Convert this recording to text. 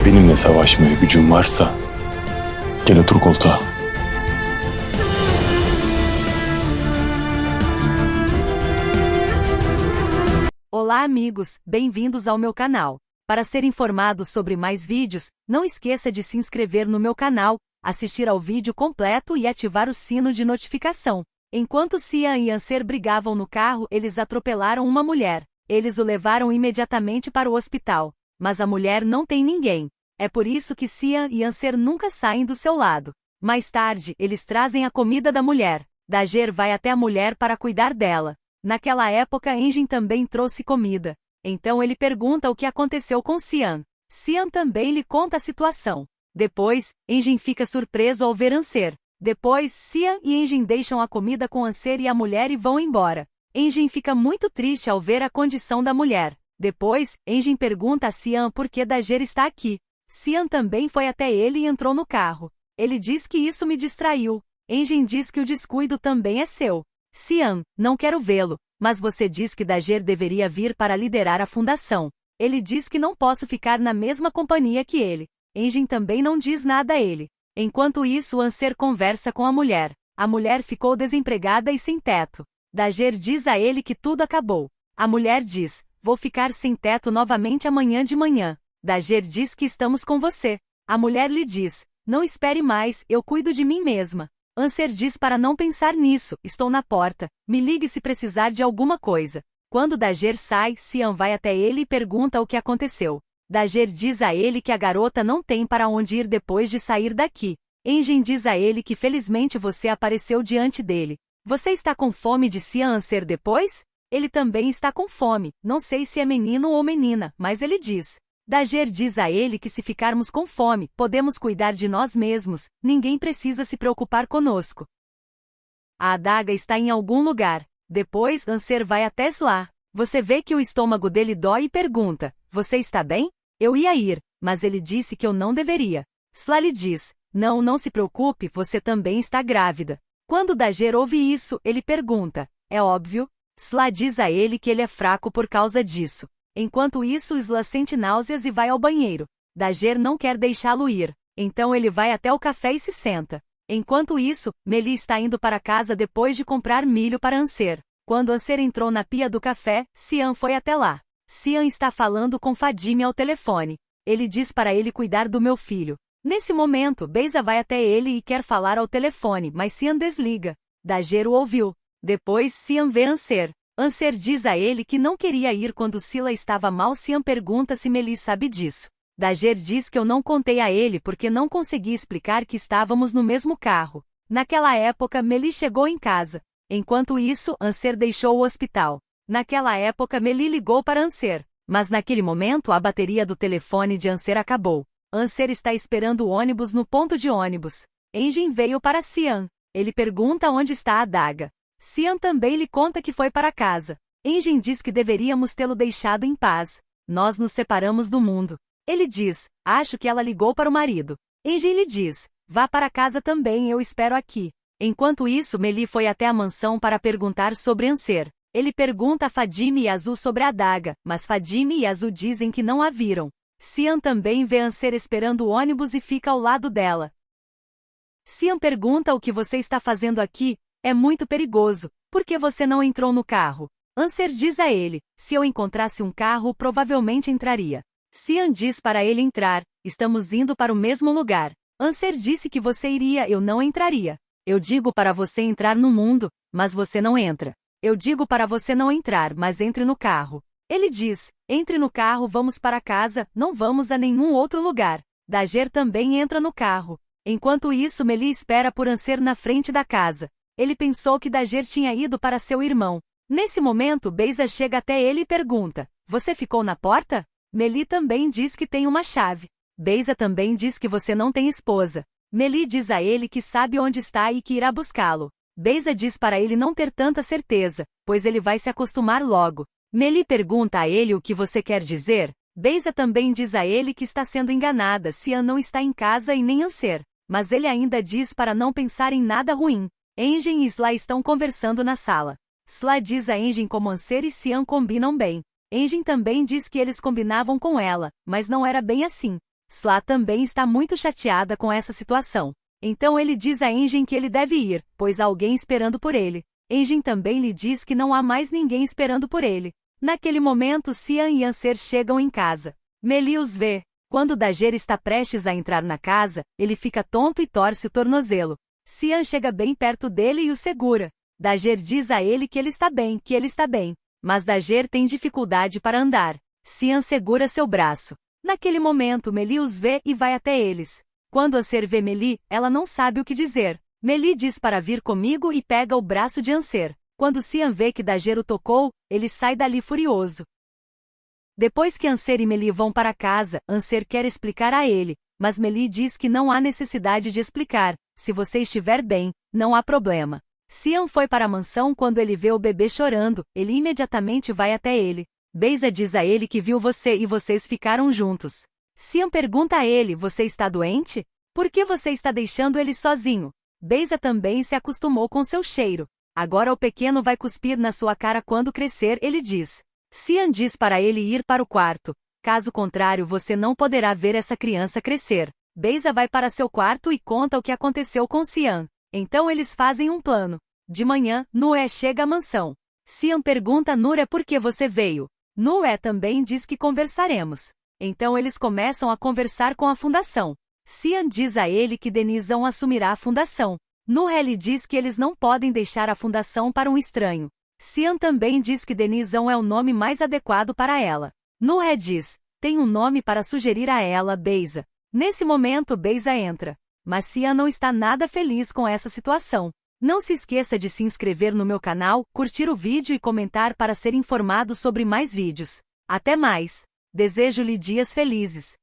Benimle savaşmaya gücün varsa gel otur koltuğa. Olá amigos, bem-vindos ao meu canal. Para ser informado sobre mais vídeos, não esqueça de se inscrever no meu canal, assistir ao vídeo completo e ativar o sino de notificação. Enquanto Cian e Anser brigavam no carro, eles atropelaram uma mulher. Eles o levaram imediatamente para o hospital. Mas a mulher não tem ninguém. É por isso que Cian e Anser nunca saem do seu lado. Mais tarde, eles trazem a comida da mulher. Dager vai até a mulher para cuidar dela. Naquela época, Engin também trouxe comida. Então ele pergunta o que aconteceu com Cian. Cian também lhe conta a situação. Depois, Engin fica surpreso ao ver Anser. Depois, Cian e Engin deixam a comida com Anser e a mulher e vão embora. Engin fica muito triste ao ver a condição da mulher. Depois, Engin pergunta a Cian por que Dager está aqui. Cian também foi até ele e entrou no carro. Ele diz que isso me distraiu. Engin diz que o descuido também é seu. Cian, não quero vê-lo, mas você diz que Dager deveria vir para liderar a fundação. Ele diz que não posso ficar na mesma companhia que ele. Engin também não diz nada a ele. Enquanto isso, Anser conversa com a mulher. A mulher ficou desempregada e sem teto. Dager diz a ele que tudo acabou. A mulher diz, vou ficar sem teto novamente amanhã de manhã. Dager diz que estamos com você. A mulher lhe diz, não espere mais, eu cuido de mim mesma. Anser diz para não pensar nisso, estou na porta, me ligue se precisar de alguma coisa. Quando Dager sai, Cian vai até ele e pergunta o que aconteceu. Dager diz a ele que a garota não tem para onde ir depois de sair daqui. Engin diz a ele que felizmente você apareceu diante dele. Você está com fome de Cian Anser depois? Ele também está com fome, não sei se é menino ou menina, mas ele diz. Dager diz a ele que se ficarmos com fome, podemos cuidar de nós mesmos, ninguém precisa se preocupar conosco. A adaga está em algum lugar. Depois, Anser vai até Sla. Você vê que o estômago dele dói e pergunta, você está bem? Eu ia ir, mas ele disse que eu não deveria. Sla lhe diz, não se preocupe, você também está grávida. Quando Dager ouve isso, ele pergunta, é óbvio? Sla diz a ele que ele é fraco por causa disso. Enquanto isso, Sla sente náuseas e vai ao banheiro. Dager não quer deixá-lo ir. Então ele vai até o café e se senta. Enquanto isso, Meli está indo para casa depois de comprar milho para Anser. Quando Anser entrou na pia do café, Cian foi até lá. Cian está falando com Fadime ao telefone. Ele diz para ele cuidar do meu filho. Nesse momento, Beiza vai até ele e quer falar ao telefone, mas Cian desliga. Dager o ouviu. Depois, Cian vê Anser. Anser diz a ele que não queria ir quando Sila estava mal. Cian pergunta se Meli sabe disso. Dager diz que eu não contei a ele porque não consegui explicar que estávamos no mesmo carro. Naquela época, Meli chegou em casa. Enquanto isso, Anser deixou o hospital. Naquela época, Meli ligou para Anser. Mas naquele momento, a bateria do telefone de Anser acabou. Anser está esperando o ônibus no ponto de ônibus. Engin veio para Cian. Ele pergunta onde está a adaga. Cian também lhe conta que foi para casa. Engin diz que deveríamos tê-lo deixado em paz. Nós nos separamos do mundo. Ele diz, acho que ela ligou para o marido. Engin lhe diz, vá para casa também, eu espero aqui. Enquanto isso, Meli foi até a mansão para perguntar sobre Anser. Ele pergunta a Fadime e Azul sobre a adaga, mas Fadime e Azul dizem que não a viram. Cian também vê Anser esperando o ônibus e fica ao lado dela. Cian pergunta o que você está fazendo aqui? É muito perigoso. Por que você não entrou no carro? Anser diz a ele, se eu encontrasse um carro, provavelmente entraria. Cian diz para ele entrar, estamos indo para o mesmo lugar. Anser disse que você iria, eu não entraria. Eu digo para você entrar no mundo, mas você não entra. Eu digo para você não entrar, mas entre no carro. Ele diz, entre no carro, vamos para casa, não vamos a nenhum outro lugar. Dager também entra no carro. Enquanto isso, Meli espera por Anser na frente da casa. Ele pensou que Dager tinha ido para seu irmão. Nesse momento, Beiza chega até ele e pergunta, você ficou na porta? Meli também diz que tem uma chave. Beiza também diz que você não tem esposa. Meli diz a ele que sabe onde está e que irá buscá-lo. Beiza diz para ele não ter tanta certeza, pois ele vai se acostumar logo. Meli pergunta a ele o que você quer dizer. Beiza também diz a ele que está sendo enganada, Cian não está em casa e nem Anser. Mas ele ainda diz para não pensar em nada ruim. Engin e Sla estão conversando na sala. Sla diz a Engin como Anser e Cian combinam bem. Engin também diz que eles combinavam com ela, mas não era bem assim. Sla também está muito chateada com essa situação. Então ele diz a Engin que ele deve ir, pois há alguém esperando por ele. Engin também lhe diz que não há mais ninguém esperando por ele. Naquele momento Xian e Anser chegam em casa. Meli os vê. Quando Dager está prestes a entrar na casa, ele fica tonto e torce o tornozelo. Xian chega bem perto dele e o segura. Dager diz a ele que ele está bem, Mas Dager tem dificuldade para andar. Xian segura seu braço. Naquele momento Meli os vê e vai até eles. Quando Anser vê Meli, ela não sabe o que dizer. Meli diz para vir comigo e pega o braço de Anser. Quando Xian vê que Dager o tocou, ele sai dali furioso. Depois que Anser e Meli vão para casa, Anser quer explicar a ele, mas Meli diz que não há necessidade de explicar. Se você estiver bem, não há problema. Xian foi para a mansão quando ele vê o bebê chorando, ele imediatamente vai até ele. Beisa diz a ele que viu você e vocês ficaram juntos. Xian pergunta a ele, você está doente? Por que você está deixando ele sozinho? Beisa também se acostumou com seu cheiro. Agora o pequeno vai cuspir na sua cara quando crescer, ele diz. Xian diz para ele ir para o quarto. Caso contrário você não poderá ver essa criança crescer. Beisa vai para seu quarto e conta o que aconteceu com Xian. Então eles fazem um plano. De manhã, Nue chega à mansão. Xian pergunta a Nure por que você veio. Nue também diz que conversaremos. Então eles começam a conversar com a fundação. Xian diz a ele que Denizão assumirá a fundação. Nure lhe diz que eles não podem deixar a fundação para um estranho. Xian também diz que Denizão é o nome mais adequado para ela. Nure diz, tem um nome para sugerir a ela, Beisa. Nesse momento Beisa entra. Mas Xian não está nada feliz com essa situação. Não se esqueça de se inscrever no meu canal, curtir o vídeo e comentar para ser informado sobre mais vídeos. Até mais! Desejo-lhe dias felizes.